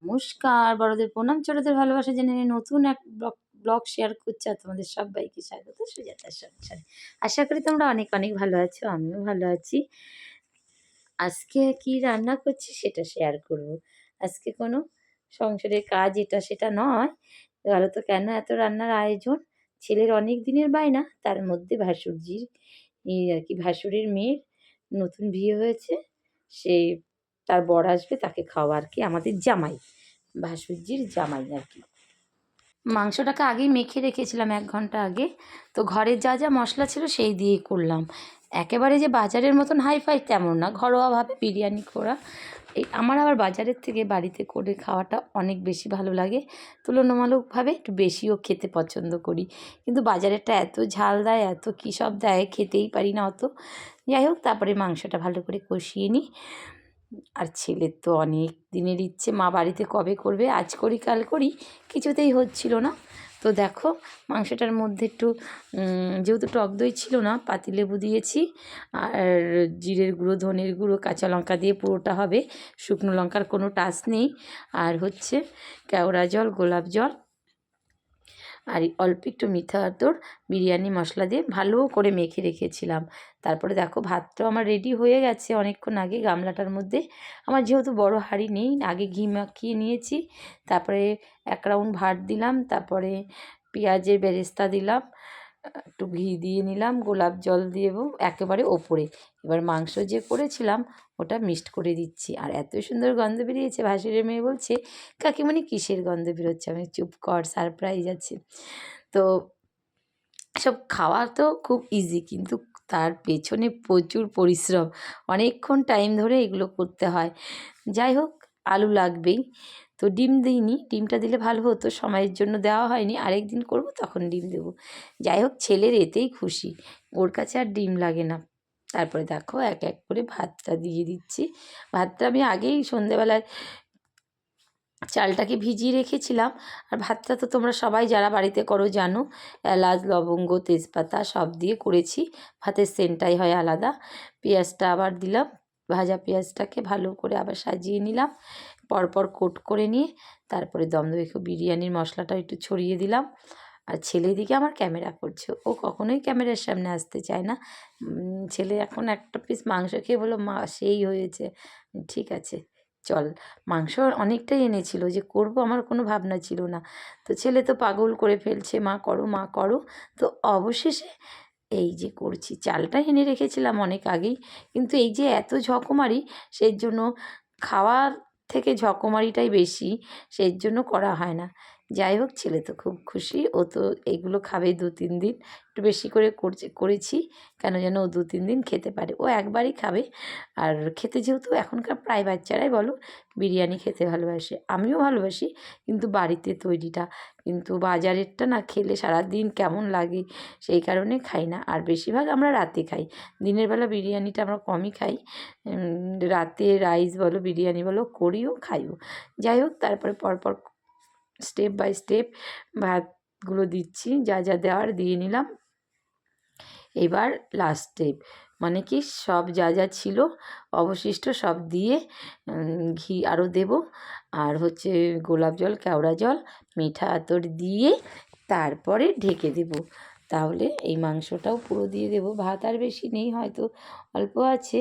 নমস্কার, বড়দের প্রণাম, ছোটদের ভালোবাসা জেনে নতুন এক ব্লগ শেয়ার করছি আর তোমাদের সবাইকে স্বাগত সুজাতার সংসারে। আশা করি তোমরা অনেক অনেক ভালো আছো, আমিও ভালো আছি। আজকে কি রান্না করছি সেটা শেয়ার করব। আজকে কোনো সংসারের কাজ এটা সেটা নয়, বলো তো কেন এত রান্নার আয়োজন। ছেলের অনেক দিনের বায়না, তার মধ্যে ভাসুরজির এই আর কি ভাসুরের মেয়ের নতুন বিয়ে হয়েছে, সে তার বর আসবে, তাকে খাওয়া আর কি, আমাদের জামাই, ভাসুরজির জামাই আর কি। মাংসটাকে আগেই মেখে রেখেছিলাম 1 ঘন্টা আগে। তো ঘরের যা যা মশলা ছিল সেই দিয়েই করলাম। একেবারে যে বাজারের মতন হাইফাই তেমন না, ঘরোয়াভাবে বিরিয়ানি করা। এই আমার আবার বাজারের থেকে বাড়িতে করে খাওয়াটা অনেক বেশি ভালো লাগে, তুলনামূলকভাবে একটু বেশিও খেতে পছন্দ করি। কিন্তু বাজারেরটা এত ঝাল দেয়, এত কী সব দেয়, খেতেই পারি না অত। যাই হোক, তারপরে মাংসটা ভালো করে কষিয়ে নিই। আর ছেলের তো অনেক দিনের ইচ্ছে, মা বাড়িতে কবে করবে, আজ করি কাল করি, কিছুতেই হচ্ছিল না। তো দেখো, মাংসটার মধ্যে একটু যেহেতু টক দই ছিল না, পাতিলেবু দিয়েছি, আর জিরের গুঁড়ো, ধনের গুঁড়ো, কাঁচা লঙ্কা দিয়ে পুরোটা হবে, শুকনো লঙ্কার কোনো টাচ নেই। আর হচ্ছে কেওড়া জল, গোলাপ জল, আর অল্প একটু মিঠা আতর, বিরিয়ানি মশলা দিয়ে ভালো করে মেখে রেখেছিলাম। তারপরে দেখো, ভাতটাও আমার রেডি হয়ে গেছে অনেকক্ষণ আগে গামলাটার মধ্যে। আমার যেহেতু বড় হাঁড়ি নেই, আগে ঘি মাখিয়ে নিয়েছি, তারপরে 1 রাউন্ড ভাত দিলাম, তারপরে পেঁয়াজের বেরেস্তা দিলাম, একটু ঘি দিয়ে নিলাম, গোলাপ জল দেবো একেবারে ওপরে। এবার মাংস যে করেছিলাম ওটা মিক্সড করে দিচ্ছি, আর এত সুন্দর গন্ধ বেরিয়েছে। ভাসুরের মেয়ে বলছে, কাকিমণি কিসের গন্ধ বেরোচ্ছে? আমি চুপ কর, সারপ্রাইজ আছে। তো সব খাওয়া তো খুব ইজি, কিন্তু তার পেছনে প্রচুর পরিশ্রম, অনেকক্ষণ টাইম ধরে এগুলো করতে হয়। যাই হোক, আলু লাগবেই, তো ডিম দিইনি, ডিমটা দিলে ভালো হতো, সময়ের জন্য দেওয়া হয়নি, আরেক দিন করবো তখন ডিম দেবো। যাই হোক, ছেলের এতেই খুশি, ওর কাছে আর ডিম লাগে না। তারপরে দেখো, এক এক করে ভাতটা দিয়ে দিচ্ছি। ভাতটা আমি আগেই সন্ধেবেলায় চালটাকে ভিজিয়ে রেখেছিলাম। আর ভাতটা তো তোমরা সবাই যারা বাড়িতে করো জানো, এলাচ, লবঙ্গ, তেজপাতা সব দিয়ে করেছি, ভাতের সেন্টটাই হয় আলাদা। পেঁয়াজটা আবার দিলাম, ভাজা পেঁয়াজটাকে ভালো করে আবার সাজিয়ে নিলাম, পরপর কোট করে নিয়ে তারপরে দম রেখে বিরিয়ানির মশলাটা একটু ছড়িয়ে দিলাম। আর ছেলে দিকে আমার ক্যামেরা করছে, ও কখনোই ক্যামেরার সামনে আসতে চায় না। ছেলে এখন একটা পিস মাংস খেয়ে বললো, মা সেই হয়েছে। ঠিক আছে চল। মাংস অনেকটাই এনেছিল, যে করব আমার কোনো ভাবনা ছিল না। তো ছেলে তো পাগল করে ফেলছে, মা করো মা করো। তো অবশেষে এই যে করছি। চালটা এনে রেখেছিলাম অনেক আগেই, কিন্তু এই যে এত ঝকমারি, সেই জন্য খাওয়ার থেকে ঝকমারিটাই বেশি, সেই জন্য করা হয় না। যাই হোক, ছেলে তো খুব খুশি, ও তো এগুলো খাবে 2-3 দিন। একটু বেশি করে করেছি কেন যেন ও 2-3 দিন খেতে পারে, ও একবারই খাবে। আর খেতে যেহেতু এখনকার প্রায় বাচ্চারাই বলো বিরিয়ানি খেতে ভালোবাসে, আমিও ভালোবাসি, কিন্তু বাড়িতে তৈরিটা, কিন্তু বাজারেরটা না খেলে সারাদিন কেমন লাগে, সেই কারণে খাই না। আর বেশিরভাগ আমরা রাতে খাই, দিনের বেলা বিরিয়ানিটা আমরা কমই খাই। রাতে রাইস বলো, বিরিয়ানি বলো, করিও খাইও। যাই হোক, তারপরে পরপর স্টেপ বাই স্টেপ ভাতগুলো দিচ্ছি, যা যা দেওয়ার দিয়ে নিলাম। এবার লাস্ট স্টেপ, মানে কি সব যা যা ছিল অবশিষ্ট সব দিয়ে ঘি আরও দেব, আর হচ্ছে গোলাপ জল, কেওড়া জল, মিঠা আতর দিয়ে তারপরে ঢেকে দেব। তাহলে এই মাংসটাও পুরো দিয়ে দেব। ভাত আর বেশি নেই, হয়তো অল্প আছে,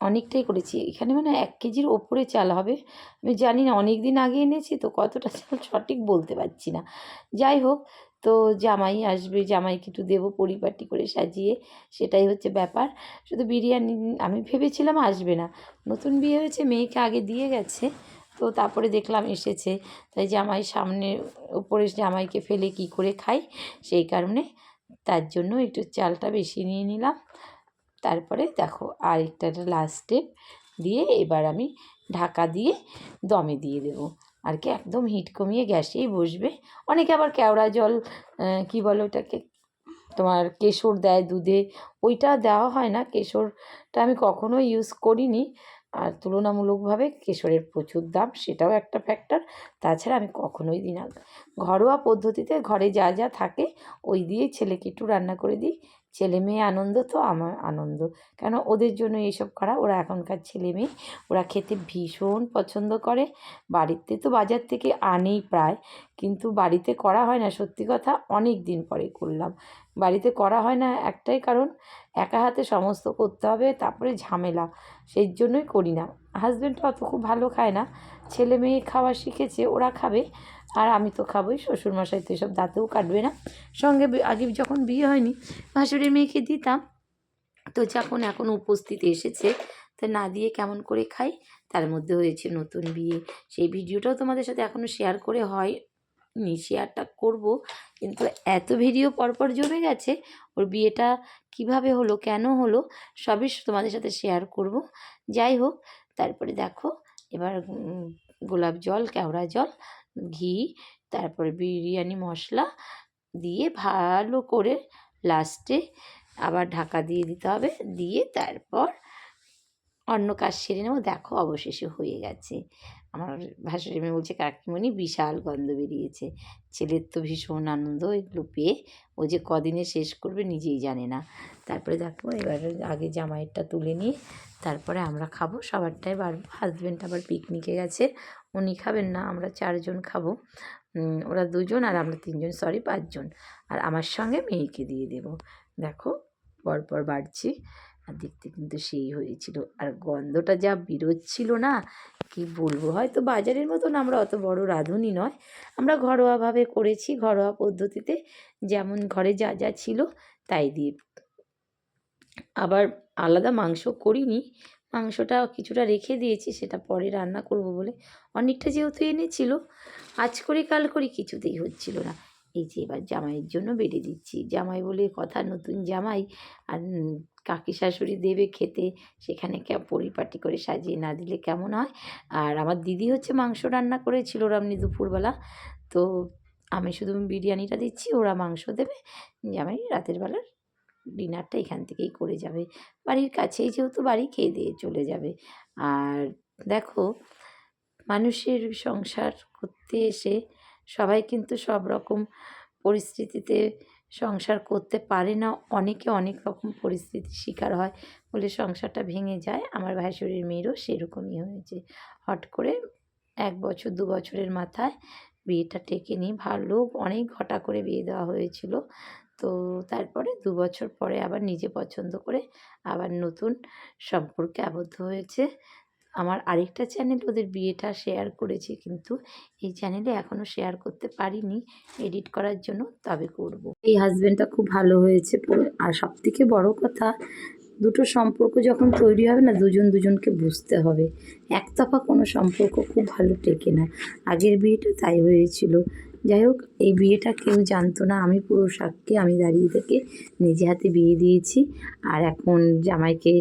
অনেকটাই করেছি এখানে, মানে 1 কেজির ওপরে চাল হবে। আমি জানি না, অনেক দিন আগে এনেছি তো কতটা চাল সঠিক বলতে পারছি না। যাই হোক, তো জামাই আসবে, জামাইকে একটু দেবো পরিপাটি করে সাজিয়ে, সেটাই হচ্ছে ব্যাপার। শুধু বিরিয়ানি আমি ভেবেছিলাম আসবে না, নতুন বিয়ে হয়েছে, মেয়েকে আগে দিয়ে গেছে, তো তারপরে দেখলাম এসেছে, তাই জামাই সামনে উপরে, জামাইকে ফেলে কি করে খাই, সেই কারণে তার জন্য একটু চালটা বেশি নিয়ে নিলাম। তারপরে দেখো, আরেকটা লাস্ট স্টেপ দিয়ে এবার আমি ঢাকা দিয়ে দমে দিয়ে দেবো আর কি, একদম হিট কমিয়ে গ্যাসেই বসবে। অনেকে আবার কেওড়া জল, কি বলো ওটাকে, তোমার কেশর দেয় দুধে, ওইটা দেওয়া হয় না, কেশরটা আমি কখনো ইউজ করিনি। আর তুলনামূলকভাবে কেশরের প্রচুর দাম, সেটাও একটা ফ্যাক্টর। তাছাড়া আমি কখনোই দিই না, ঘরোয়া পদ্ধতিতে ঘরে যা যা থাকে ওই দিয়েই ছেলেকে একটু রান্না করে দিই, ছেলে মেয়ে আনন্দ তো আমার আনন্দ, কেন ওদের জন্য এইসব করা। ওরা এখনকার ছেলে মেয়ে, ওরা খেতে ভীষণ পছন্দ করে। বাড়িতে তো বাজার থেকে আনেই প্রায়, কিন্তু বাড়িতে করা হয় না, সত্যি কথা অনেক দিন পরে করলাম। বাড়িতে করা হয় না একটাই কারণ, একা হাতে সমস্ত করতে হবে, তারপরে ঝামেলা, সেই জন্যই করি না। হাজব্যান্ডটা অত খুব ভালো খায় না, ছেলে মেয়ে খাওয়া শিখেছে, ওরা খাবে, আর আমি তো খাবোই। শ্বশুরমশাই তো এসব দাঁতেও কাটবে না। সঙ্গে আগে যখন বিয়ে হয়নি ভাসুরের মেয়েকে দিতাম, তো যখন এখন উপস্থিতি এসেছে তো না দিয়ে কেমন করে খাই। তার মধ্যে হয়েছে নতুন বিয়ে, সেই ভিডিওটাও তোমাদের সাথে এখনও শেয়ার করে হয়নি, শেয়ারটা করব, কিন্তু এত ভিডিও পরপর জমে গেছে। ওর বিয়েটা কিভাবে হলো, কেন হলো, সবই তোমাদের সাথে শেয়ার করব। যাই হোক, তারপরে দেখো এবার গোলাপ জল, কেওড়া জল, ঘি, তারপরে বিরিয়ানি মশলা দিয়ে ভালো করে লাস্টে আবার ঢাকা দিয়ে দিতে হবে, দিয়ে তারপর অন্য কাজ সেরে নেবো। দেখো অবশেষে হয়ে গেছে। আমার ভাসুরি মেয়ে বলছে কাকিমণি বিশাল গন্ধ বেরিয়েছে। ছেলের তো ভীষণ আনন্দ এগুলো পেয়ে, ও যে কদিনে শেষ করবে নিজেই জানে না। তারপরে দেখো এবার আগে জামাইয়েরটা তুলে নিয়ে তারপরে আমরা খাবো, সবারটাই বাড়বো। হাজব্যান্ড আবার পিকনিকে গেছে, উনি খাবেন না, আমরা 4 জন খাবো। ওরা 2 জন আর আমরা 3 জন, সরি 5 জন, আর আমার সঙ্গে মেয়েকে দিয়ে দেবো। দেখো পরপর বাড়ছি, আর দেখতে কিন্তু সেই হয়েছিল, আর গন্ধটা যা বেরোচ্ছিল না কি বলবো। হয়তো বাজারের মতন আমরা অত বড় রাঁধুনি নয়, আমরা ঘরোয়াভাবে করেছি, ঘরোয়া পদ্ধতিতে, যেমন ঘরে যা যা ছিল তাই দিয়ে। আবার আলাদা মাংস করিনি, মাংসটা কিছুটা রেখে দিয়েছি, সেটা পরে রান্না করব বলে। অনেকটা যেহেতু এনেছিল, আজ করি কাল করি কিছুতেই হচ্ছিল না। এই যে এবার জামাইয়ের জন্য বেড়ে দিচ্ছি, জামাই বলে কথা, নতুন জামাই, আর কাকি শাশুড়ি দেবে খেতে, সেখানে পরিপাটি করে সাজিয়ে না দিলে কেমন হয়। আর আমার দিদি হচ্ছে মাংস রান্না করেছিল এমনি দুপুরবেলা, তো আমি শুধু বিরিয়ানিটা দিচ্ছি, ওরা মাংস দেবে, জামাই রাতের বেলার ডিনারটা এখান থেকেই করে যাবে, বাড়ির কাছেই যেহেতু বাড়ি, খেয়ে দিয়ে চলে যাবে। আর দেখো মানুষের সংসার করতে এসে সবাই কিন্তু সব রকম পরিস্থিতিতে সংসার করতে পারে না, অনেকে অনেক রকম পরিস্থিতির শিকার হয় বলে সংসারটা ভেঙে যায়। আমার ভাসুরের মেয়েরও সেরকমই হয়েছে, হট করে 1 বছর 2 বছরের মাথায় বিয়েটা টেকেনি, ভালো অনেক ঘটা করে বিয়ে দেওয়া হয়েছিল। তো তারপরে 2 বছর পরে আবার নিজে পছন্দ করে আবার নতুন সম্পর্কে আবদ্ধ হয়েছে। আমার আরেকটা চ্যানেল ওদের বিয়েটা শেয়ার করেছি, কিন্তু এই চ্যানেলে এখনও শেয়ার করতে পারিনি এডিট করার জন্য, তবে করব। এই হাজব্যান্ডটা খুব ভালো হয়েছে পুরো, আর সবথেকে বড় কথা, দুটো সম্পর্ক যখন তৈরি হবে না, দুজন দুজনকে বুঝতে হবে। একতরফা কোনো সম্পর্ক খুব ভালো টেকে না, আগের বিয়েটা তাই হয়েছিল। যাই হোক, এই বিয়েটা কেউ জানতো না, আমি পুরো সাক্ষী, আমি দাঁড়িয়ে থেকে নিজে হাতে বিয়ে দিয়েছি। আর এখন জামাইকে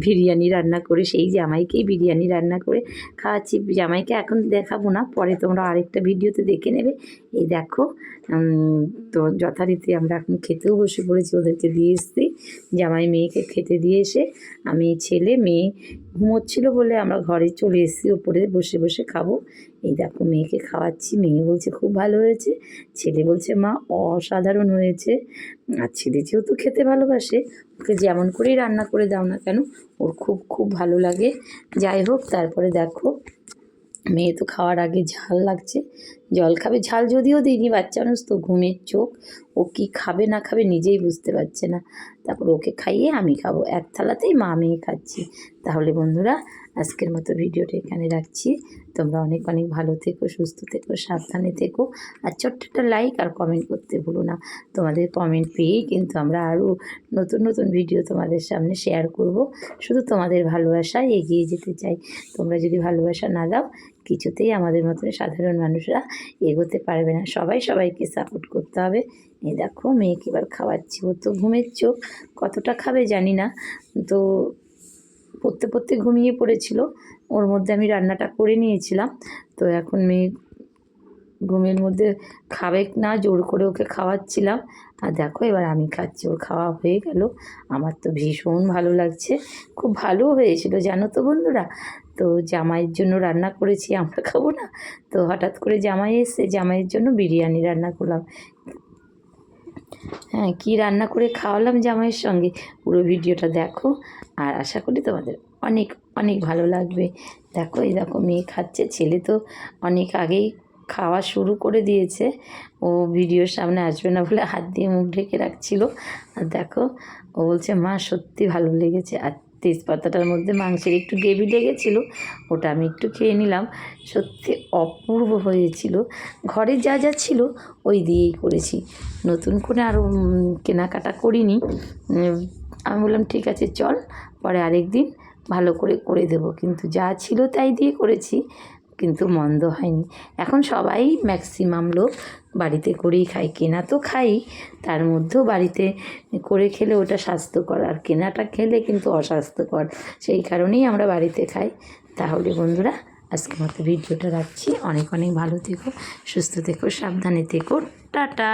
বিরিয়ানি রান্না করে, সেই জামাইকেই বিরিয়ানি রান্না করে খাওয়াচ্ছি। জামাইকে এখন দেখাবো না, পরে তোমরা আরেকটা ভিডিওতে দেখে নেবে। এই দেখো, তো যথারীতি আমরা এখন খেতেও বসে পড়েছি, ওদেরকে দিয়ে এসেছি। জামাই মেয়েকে খেতে দিয়ে এসে আমি, ছেলে, মেয়ে ঘুমোচ্ছিল বলে আমরা ঘরে চলে এসেছি, ওপরে বসে বসে খাবো। এই দেখো মেয়েকে খাওয়াচ্ছি, মেয়ে বলছে খুব ভালো হয়েছে, ছেলে বলছে মা অসাধারণ হয়েছে। আর ছেলে যেহেতু খেতে ভালোবাসে, ওকে যেমন করেই রান্না করে দাও না কেন ওর খুব খুব ভালো লাগে। যাই হোক, তারপরে দেখো মেয়ে তো খাওয়ার আগে ঝাল লাগছে, জল খাবে, ঝাল যদিও দিইনি, বাচ্চা মানুষ তো ঘুমের চোখ, ও কি খাবে না খাবে নিজেই বুঝতে পারছে না। তারপর ওকে খাইয়ে আমি খাবো, এক থালাতেই মা মেয়ে খাচ্ছি। তাহলে বন্ধুরা আজকের মতো ভিডিওটা এখানে রাখছি। তোমরা অনেক অনেক ভালো থেকো, সুস্থ থেকো, সাবধানে থেকো, আর ছোট্ট একটা লাইক আর কমেন্ট করতে ভুলো না। তোমাদের কমেন্ট পেয়েই কিন্তু আমরা আরও নতুন নতুন ভিডিও তোমাদের সামনে শেয়ার করব। শুধু তোমাদের ভালোবাসায় এগিয়ে যেতে চাই। তোমরা যদি ভালোবাসা না দাও, কিছুতেই আমাদের মতন সাধারণ মানুষরা এগোতে পারবে না। সবাই সবাইকে সাপোর্ট করতে হবে। এই দেখো মেয়েকে এবার খাওয়াচ্ছি, ও তো ঘুমের চোখ, কতটা খাবে জানি না, তো পড়তে পড়তে ঘুমিয়ে পড়েছিল, ওর মধ্যে আমি রান্নাটা করে নিয়েছিলাম। তো এখন মেয়ে ঘুমের মধ্যে খাবে না, জোর করে ওকে খাওয়াচ্ছিলাম। আর দেখো এবার আমি খাচ্ছি, ওর খাওয়া হয়ে গেল। আমার তো ভীষণ ভালো লাগছে, খুব ভালো হয়েছিল জানো তো বন্ধুরা। তো জামাইয়ের জন্য রান্না করেছি, আমরা খাবো না, তো হঠাৎ করে জামাই এসে জামাইয়ের জন্য বিরিয়ানি রান্না করলাম। হ্যাঁ, কী রান্না করে খাওয়ালাম জামাইয়ের সঙ্গে পুরো ভিডিওটা দেখো, আর আশা করি তোমাদের অনেক অনেক ভালো লাগবে। দেখো, এই দেখো মেয়ে খাচ্ছে, ছেলে তো অনেক আগেই খাওয়া শুরু করে দিয়েছে। ও ভিডিওর সামনে আসবে না বলে হাত দিয়ে মুখ ঢেকে রাখছিল। আর দেখো, ও বলছে মা সত্যি ভালো লেগেছে। আর তেজপাতাটার মধ্যে মাংসের একটু গ্রেভি লেগেছিলো, ওটা আমি একটু খেয়ে নিলাম। সত্যি অপূর্ব হয়েছিল। ঘরে যা যা ছিল ওই দিয়েই করেছি, নতুন করে আরও কেনাকাটা করিনি। আমি বললাম ঠিক আছে চল, পরে আরেক দিন ভালো করে করে দেবো, কিন্তু যা ছিল তাই দিয়ে করেছি, কিন্তু মন্দ হয়নি। এখন সবাই ম্যাক্সিমাম লোক বাড়িতে করেই খায়, কেনা তো খাই, তার মধ্যেও বাড়িতে করে খেলে ওটা স্বাস্থ্যকর, আর কেনাটা খেলে কিন্তু অস্বাস্থ্যকর। সেই কারণেই আমরা বাড়িতে খাই। তাহলে বন্ধুরা, আজকের মতো ভিডিওটা রাখছি। অনেক অনেক ভালো থেকো, সুস্থ থেকো, সাবধানে থেকো, টাটা।